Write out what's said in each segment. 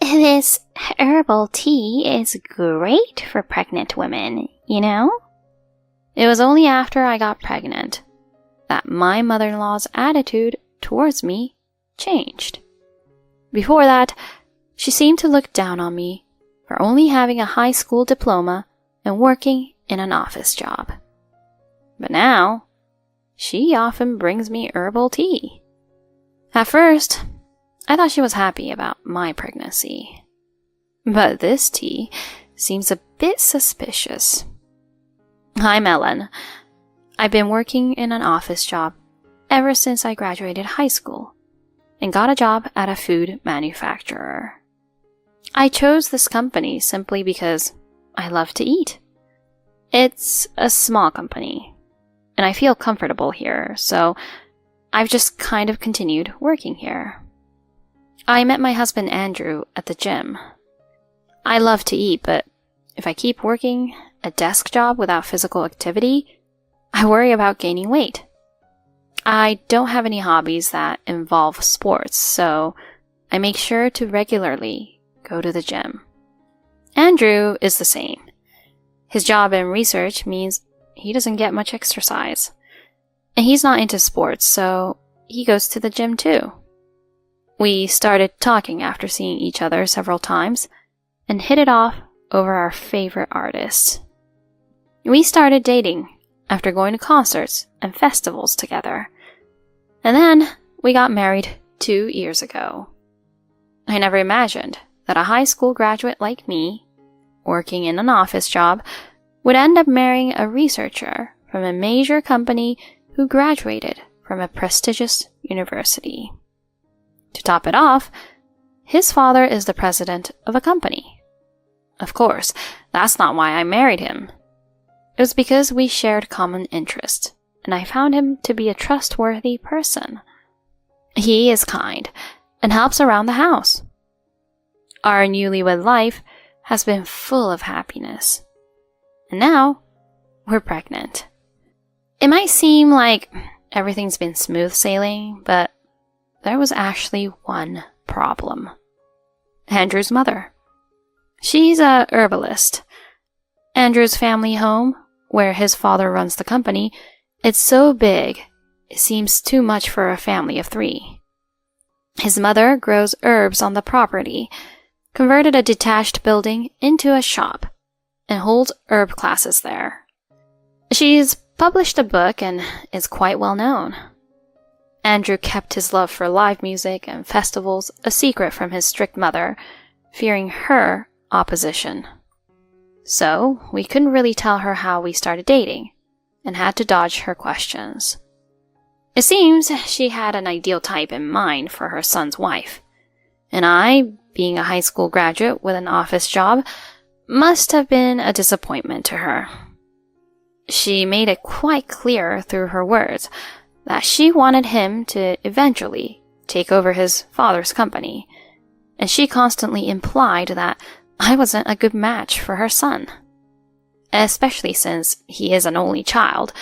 This herbal tea is great for pregnant women, you know? It was only after I got pregnant that my mother-in-law's attitude towards me changed. Before that, she seemed to look down on me for only having a high school diploma and working in an office job. But now, she often brings me herbal tea. At first, I thought she was happy about my pregnancy. But this tea seems a bit suspicious. I'm Ellen. I've been working in an office job ever since I graduated high school and got a job at a food manufacturer. I chose this company simply because I love to eat. It's a small company, and I feel comfortable here, so I've just kind of continued working here. I met my husband Andrew at the gym. I love to eat, but if I keep working a desk job without physical activity, I worry about gaining weight. I don't have any hobbies that involve sports, so I make sure to regularly go to the gym. Andrew is the same. His job in research means he doesn't get much exercise. And he's not into sports, so he goes to the gym too. We started talking after seeing each other several times and hit it off over our favorite artists. We started dating after going to concerts and festivals together. And then we got married 2 years ago. I never imagined that a high school graduate like me, working in an office job, would end up marrying a researcher from a major company who graduated from a prestigious university. To top it off, his father is the president of a company. Of course, that's not why I married him. It was because we shared common interests, and I found him to be a trustworthy person. He is kind and helps around the house. Our newlywed life has been full of happiness. And now, we're pregnant. It might seem like everything's been smooth sailing, but there was actually one problem. Andrew's mother. She's a herbalist. Andrew's family home, where his father runs the company, it's so big, it seems too much for a family of 3. His mother grows herbs on the property, converted a detached building into a shop, and holds herb classes there. She's published a book and is quite well known. Andrew kept his love for live music and festivals a secret from his strict mother, fearing her opposition. So, we couldn't really tell her how we started dating, and had to dodge her questions. It seems she had an ideal type in mind for her son's wife, and I, being a high school graduate with an office job, must have been a disappointment to her. She made it quite clear through her words that she wanted him to eventually take over his father's company, and she constantly implied that I wasn't a good match for her son. Especially since he is an only child,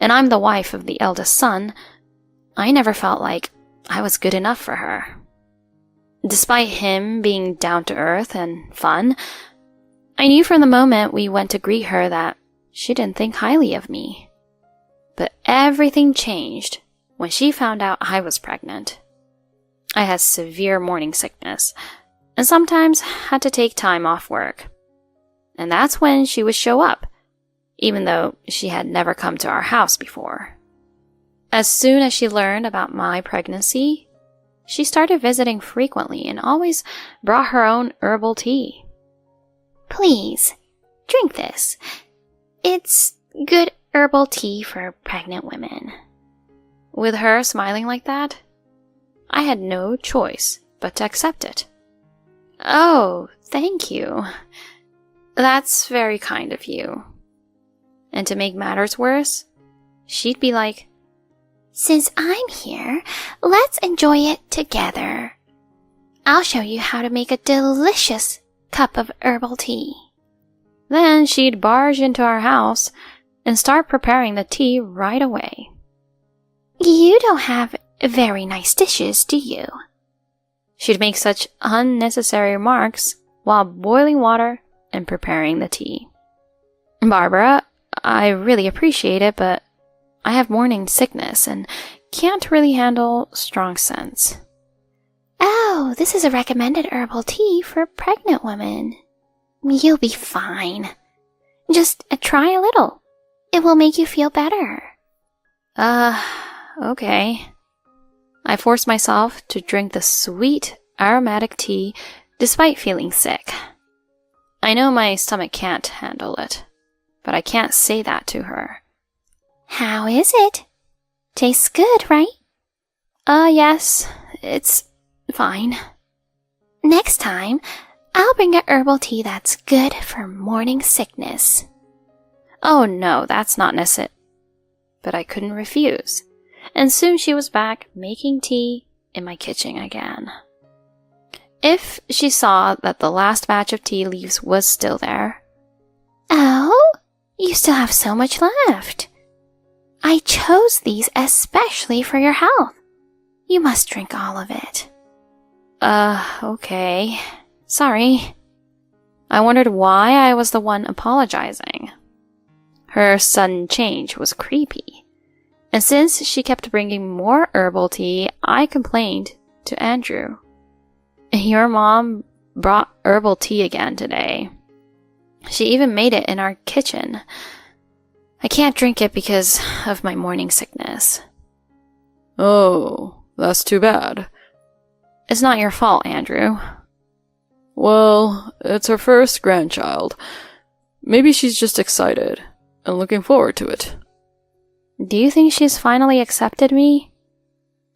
and I'm the wife of the eldest son, I never felt like I was good enough for her. Despite him being down to earth and fun, I knew from the moment we went to greet her that she didn't think highly of me. But everything changed when she found out I was pregnant. I had severe morning sickness, and sometimes had to take time off work. And that's when she would show up, even though she had never come to our house before. As soon as she learned about my pregnancy, she started visiting frequently and always brought her own herbal tea. "Please, drink this. It's good herbal tea for pregnant women." With her smiling like that, I had no choice but to accept it. "Oh, thank you. That's very kind of you." And to make matters worse, she'd be like, "Since I'm here, let's enjoy it together. I'll show you how to make a delicious cup of herbal tea." Then she'd barge into our house and start preparing the tea right away. "You don't have very nice dishes, do you?" she'd make such unnecessary remarks while boiling water and preparing the tea. Barbara, I really appreciate it, but I have morning sickness and can't really handle strong scents. Oh, this is a recommended herbal tea for pregnant women. You'll be fine. Just try a little. It will make you feel better. Okay. I forced myself to drink the sweet, aromatic tea despite feeling sick. I know my stomach can't handle it, but I can't say that to her. How is it? Tastes good, right? Yes, it's fine. Next time, I'll bring a herbal tea that's good for morning sickness. Oh no, that's not necessary. But I couldn't refuse, and soon she was back making tea in my kitchen again. If she saw that the last batch of tea leaves was still there. Oh, you still have so much left. I chose these especially for your health. You must drink all of it. Okay. Sorry. I wondered why I was the one apologizing. Her sudden change was creepy, and since she kept bringing more herbal tea, I complained to Andrew. Your mom brought herbal tea again today. She even made it in our kitchen. I can't drink it because of my morning sickness. Oh, that's too bad. It's not your fault, Andrew. Well, it's her first grandchild. Maybe she's just excited and looking forward to it. Do you think she's finally accepted me?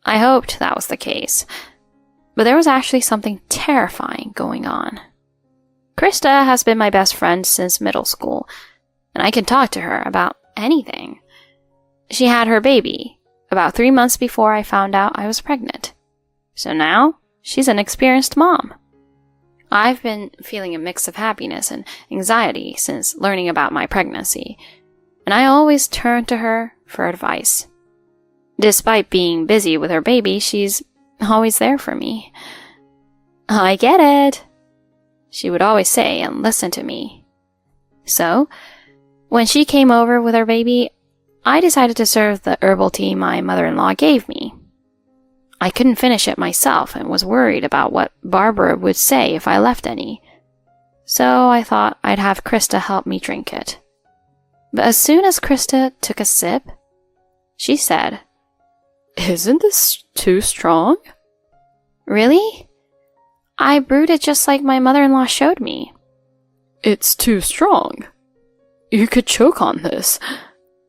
I hoped that was the case, but there was actually something terrifying going on. Krista has been my best friend since middle school, and I can talk to her about anything. She had her baby about 3 months before I found out I was pregnant. So now, she's an experienced mom. I've been feeling a mix of happiness and anxiety since learning about my pregnancy, and I always turn to her for advice. Despite being busy with her baby, she's always there for me. I get it, she would always say and listen to me. So, when she came over with her baby, I decided to serve the herbal tea my mother-in-law gave me. I couldn't finish it myself and was worried about what Barbara would say if I left any. So I thought I'd have Krista help me drink it. But as soon as Krista took a sip, she said, Isn't this too strong? Really? I brewed it just like my mother-in-law showed me. It's too strong. You could choke on this.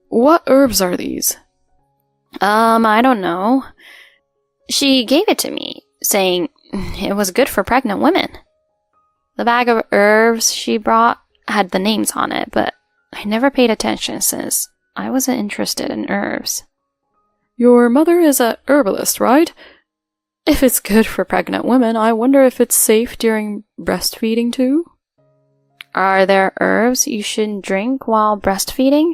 What herbs are these? I don't know. She gave it to me, saying it was good for pregnant women. The bag of herbs she brought had the names on it, but I never paid attention since I wasn't interested in herbs. Your mother is a herbalist, right? If it's good for pregnant women, I wonder if it's safe during breastfeeding too? Are there herbs you shouldn't drink while breastfeeding?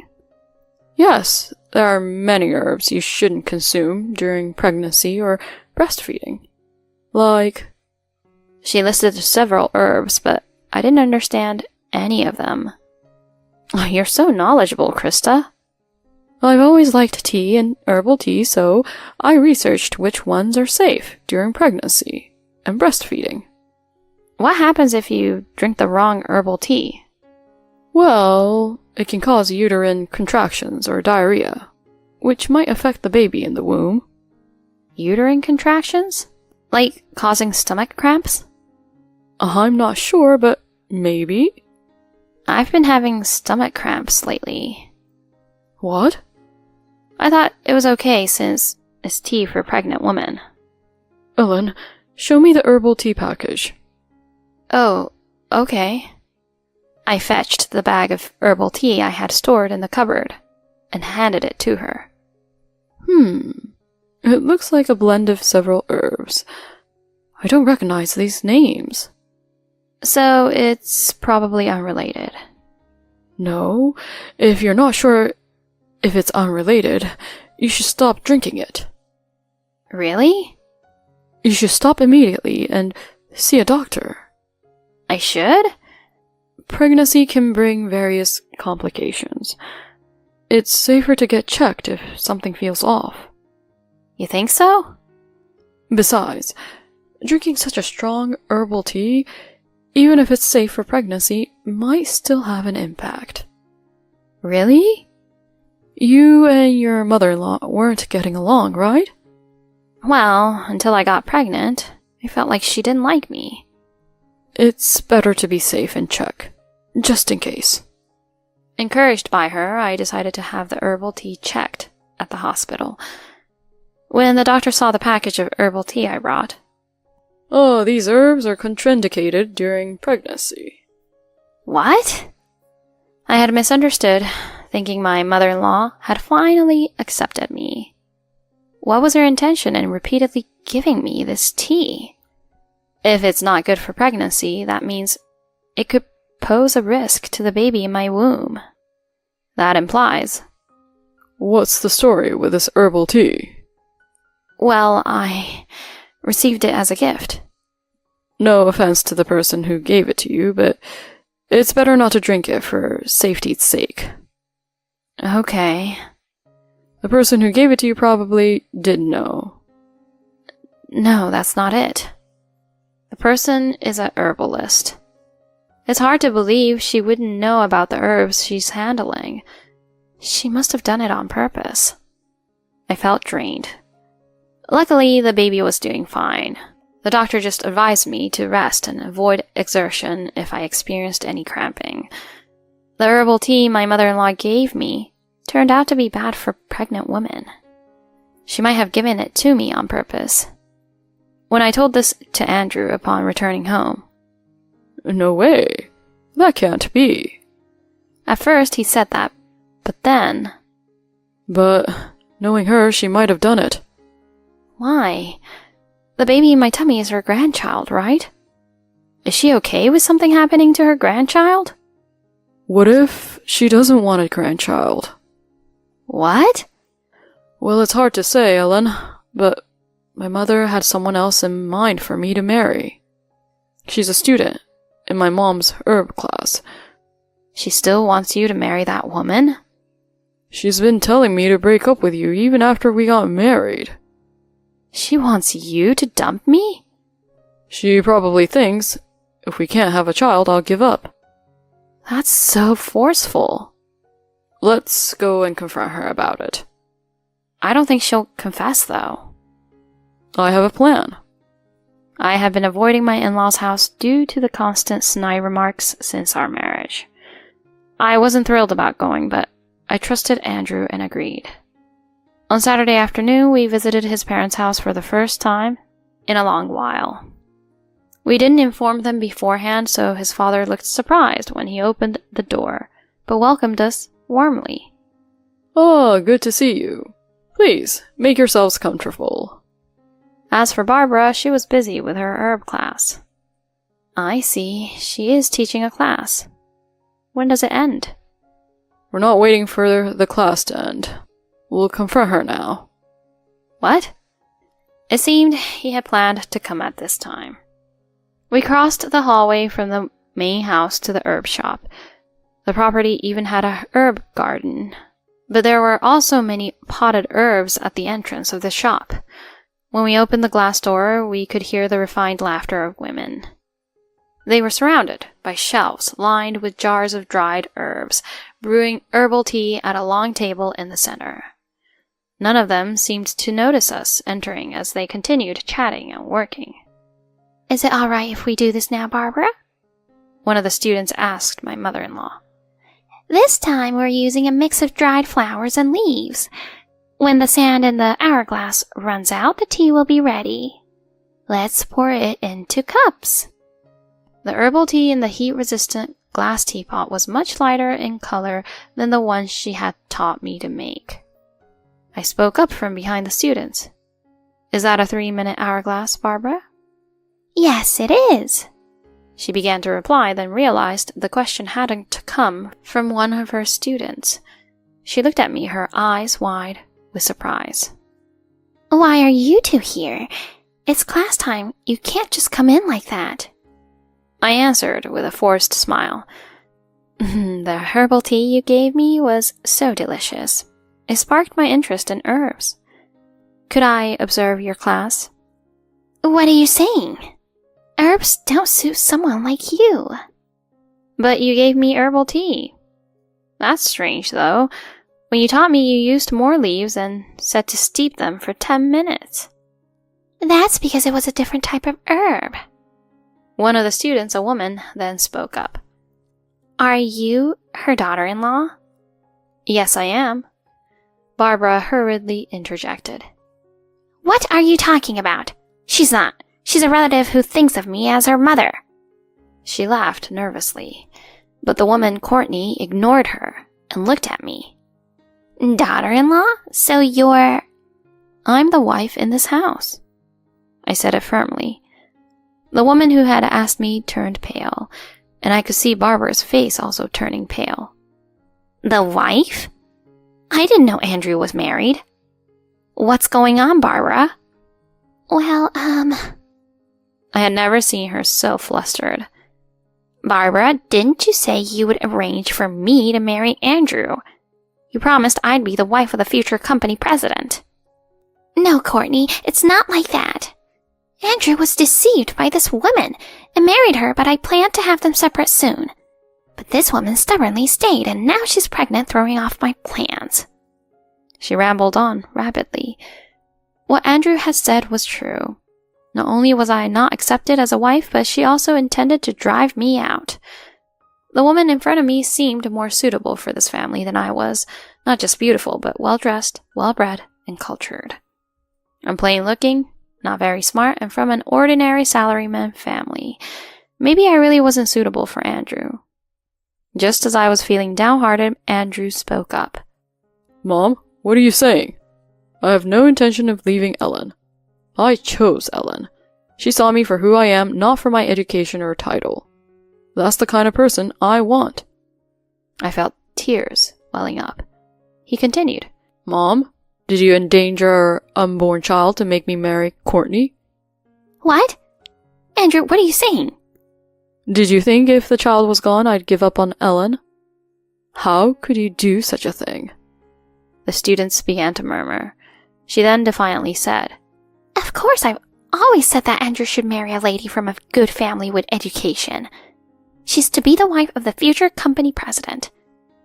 Yes, there are many herbs you shouldn't consume during pregnancy or breastfeeding. Like... She listed several herbs, but I didn't understand any of them. You're so knowledgeable, Krista. I've always liked tea and herbal tea, so I researched which ones are safe during pregnancy and breastfeeding. What happens if you drink the wrong herbal tea? Well, it can cause uterine contractions or diarrhea, which might affect the baby in the womb. Uterine contractions? Like causing stomach cramps? I'm not sure, but maybe. I've been having stomach cramps lately. What? I thought it was okay since it's tea for pregnant women. Ellen, show me the herbal tea package. Oh, okay. I fetched the bag of herbal tea I had stored in the cupboard and handed it to her. It looks like a blend of several herbs. I don't recognize these names. So it's probably unrelated. No, if you're not sure if it's unrelated, you should stop drinking it. Really? You should stop immediately and see a doctor. I should? Pregnancy can bring various complications. It's safer to get checked if something feels off. You think so? Besides, drinking such a strong herbal tea, even if it's safe for pregnancy, might still have an impact. Really? You and your mother-in-law weren't getting along, right? Well, until I got pregnant, I felt like she didn't like me. It's better to be safe and check, just in case. Encouraged by her, I decided to have the herbal tea checked at the hospital. When the doctor saw the package of herbal tea I brought, "Oh, these herbs are contraindicated during pregnancy." What? I had misunderstood, thinking my mother-in-law had finally accepted me. What was her intention in repeatedly giving me this tea? If it's not good for pregnancy, that means it could pose a risk to the baby in my womb. That implies... What's the story with this herbal tea? Well, I received it as a gift. No offense to the person who gave it to you, but it's better not to drink it for safety's sake. Okay. The person who gave it to you probably didn't know. No, that's not it. The person is a herbalist. It's hard to believe she wouldn't know about the herbs she's handling. She must have done it on purpose. I felt drained. Luckily, the baby was doing fine. The doctor just advised me to rest and avoid exertion if I experienced any cramping. The herbal tea my mother-in-law gave me turned out to be bad for pregnant women. She might have given it to me on purpose. When I told this to Andrew upon returning home, "No way. That can't be." At first he said that, but then... But knowing her, she might have done it. Why? The baby in my tummy is her grandchild, right? Is she okay with something happening to her grandchild? What if she doesn't want a grandchild? What? Well, it's hard to say, Ellen, but my mother had someone else in mind for me to marry. She's a student in my mom's herb class. She still wants you to marry that woman? She's been telling me to break up with you even after we got married. She wants you to dump me? She probably thinks, if we can't have a child, I'll give up. That's so forceful. Let's go and confront her about it. I don't think she'll confess, though. I have a plan. I have been avoiding my in-laws' house due to the constant snide remarks since our marriage. I wasn't thrilled about going, but I trusted Andrew and agreed. On Saturday afternoon, we visited his parents' house for the first time in a long while. We didn't inform them beforehand, so his father looked surprised when he opened the door, but welcomed us warmly. "Oh, good to see you. Please, make yourselves comfortable." As for Barbara, she was busy with her herb class. I see, she is teaching a class. When does it end? We're not waiting for the class to end. We'll confront her now. What? It seemed he had planned to come at this time. We crossed the hallway from the main house to the herb shop. The property even had a herb garden, but there were also many potted herbs at the entrance of the shop. When we opened the glass door, we could hear the refined laughter of women. They were surrounded by shelves lined with jars of dried herbs, brewing herbal tea at a long table in the center. None of them seemed to notice us entering as they continued chatting and working. "Is it all right if we do this now, Barbara?" one of the students asked my mother-in-law. "This time we're using a mix of dried flowers and leaves. When the sand in the hourglass runs out, the tea will be ready. Let's pour it into cups." The herbal tea in the heat-resistant glass teapot was much lighter in color than the one she had taught me to make. I spoke up from behind the students. "Is that a 3-minute hourglass, Barbara?" "Yes, it is." She began to reply, then realized the question hadn't to come from one of her students. She looked at me, her eyes wide with surprise. "Why are you two here? It's class time. You can't just come in like that. I answered with a forced smile. The herbal tea you gave me was so delicious. It sparked my interest in herbs. Could I observe your class? What are you saying? Herbs don't suit someone like you. But you gave me herbal tea. That's strange, though. When you taught me, you used more leaves and said to steep them for 10 minutes. That's because it was a different type of herb. One of the students, a woman, then spoke up. Are you her daughter-in-law? Yes, I am. Barbara hurriedly interjected. What are you talking about? She's not. She's a relative who thinks of me as her mother. She laughed nervously, but the woman, Courtney, ignored her and looked at me. Daughter-in-law? So you're... I'm the wife in this house. I said it firmly. The woman who had asked me turned pale, and I could see Barbara's face also turning pale. The wife? I didn't know Andrew was married. What's going on, Barbara? Well, I had never seen her so flustered. Barbara, didn't you say you would arrange for me to marry Andrew? You promised I'd be the wife of the future company president. No, Courtney, it's not like that. Andrew was deceived by this woman and married her, but I planned to have them separate soon. But this woman stubbornly stayed, and now she's pregnant, throwing off my plans. She rambled on rapidly. What Andrew had said was true. Not only was I not accepted as a wife, but she also intended to drive me out. The woman in front of me seemed more suitable for this family than I was, not just beautiful, but well-dressed, well-bred, and cultured. I'm plain looking, not very smart, and from an ordinary salaryman family. Maybe I really wasn't suitable for Andrew. Just as I was feeling downhearted, Andrew spoke up. Mom, what are you saying? I have no intention of leaving Ellen. I chose Ellen. She saw me for who I am, not for my education or title. That's the kind of person I want. I felt tears welling up. He continued. Mom, did you endanger our unborn child to make me marry Courtney? What? Andrew, what are you saying? Did you think if the child was gone, I'd give up on Ellen? How could you do such a thing? The students began to murmur. She then defiantly said, Of course, I've always said that Andrew should marry a lady from a good family with education. She's to be the wife of the future company president.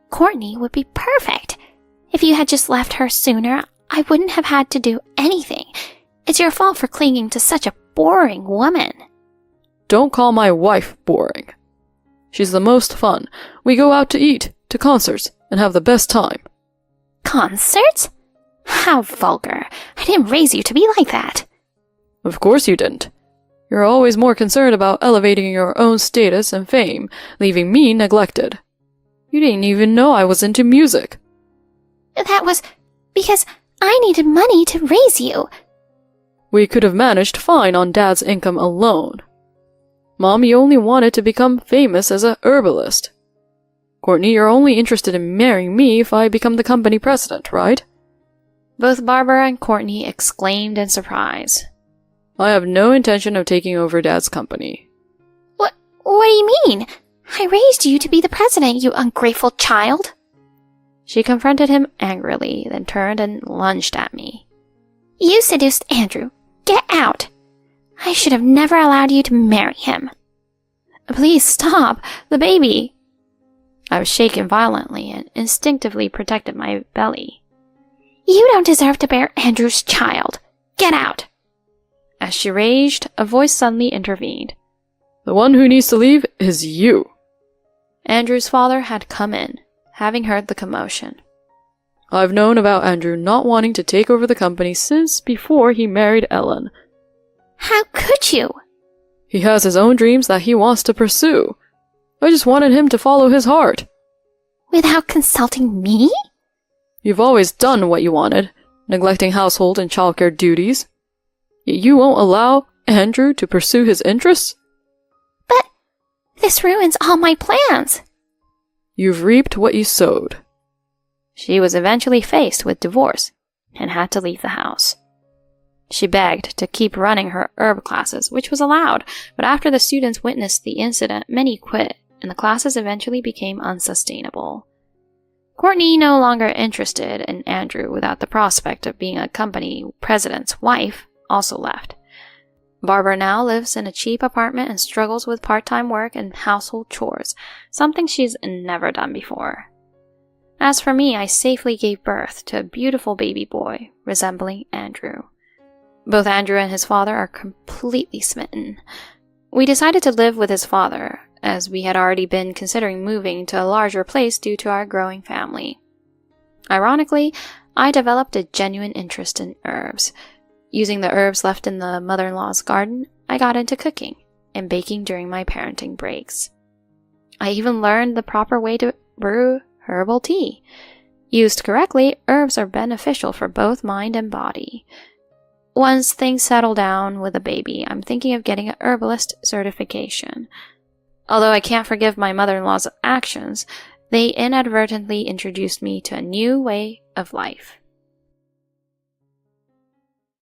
Courtney would be perfect. If you had just left her sooner, I wouldn't have had to do anything. It's your fault for clinging to such a boring woman. Don't call my wife boring. She's the most fun. We go out to eat, to concerts, and have the best time. Concerts? How vulgar. I didn't raise you to be like that. Of course you didn't. You're always more concerned about elevating your own status and fame, leaving me neglected. You didn't even know I was into music. That was because I needed money to raise you. We could have managed fine on Dad's income alone. Mom, you only wanted to become famous as a herbalist. Courtney, you're only interested in marrying me if I become the company president, right? Both Barbara and Courtney exclaimed in surprise. I have no intention of taking over Dad's company. What do you mean? I raised you to be the president, you ungrateful child. She confronted him angrily, then turned and lunged at me. You seduced Andrew. Get out. I should have never allowed you to marry him. Please stop. The baby. I was shaken violently and instinctively protected my belly. You don't deserve to bear Andrew's child. Get out. As she raged, a voice suddenly intervened. The one who needs to leave is you. Andrew's father had come in, having heard the commotion. I've known about Andrew not wanting to take over the company since before he married Ellen. How could you? He has his own dreams that he wants to pursue. I just wanted him to follow his heart. Without consulting me? You've always done what you wanted, neglecting household and childcare duties. Yet you won't allow Andrew to pursue his interests? But this ruins all my plans. You've reaped what you sowed. She was eventually faced with divorce and had to leave the house. She begged to keep running her herb classes, which was allowed, but after the students witnessed the incident, many quit, and the classes eventually became unsustainable. Courtney, no longer interested in Andrew without the prospect of being a company president's wife, also left. Barbara now lives in a cheap apartment and struggles with part-time work and household chores, something she's never done before. As for me, I safely gave birth to a beautiful baby boy resembling Andrew. Both Andrew and his father are completely smitten. We decided to live with his father, as we had already been considering moving to a larger place due to our growing family. Ironically, I developed a genuine interest in herbs. Using the herbs left in the mother-in-law's garden, I got into cooking and baking during my parenting breaks. I even learned the proper way to brew herbal tea. Used correctly, herbs are beneficial for both mind and body. Once things settle down with a baby, I'm thinking of getting an herbalist certification. Although I can't forgive my mother-in-law's actions, they inadvertently introduced me to a new way of life.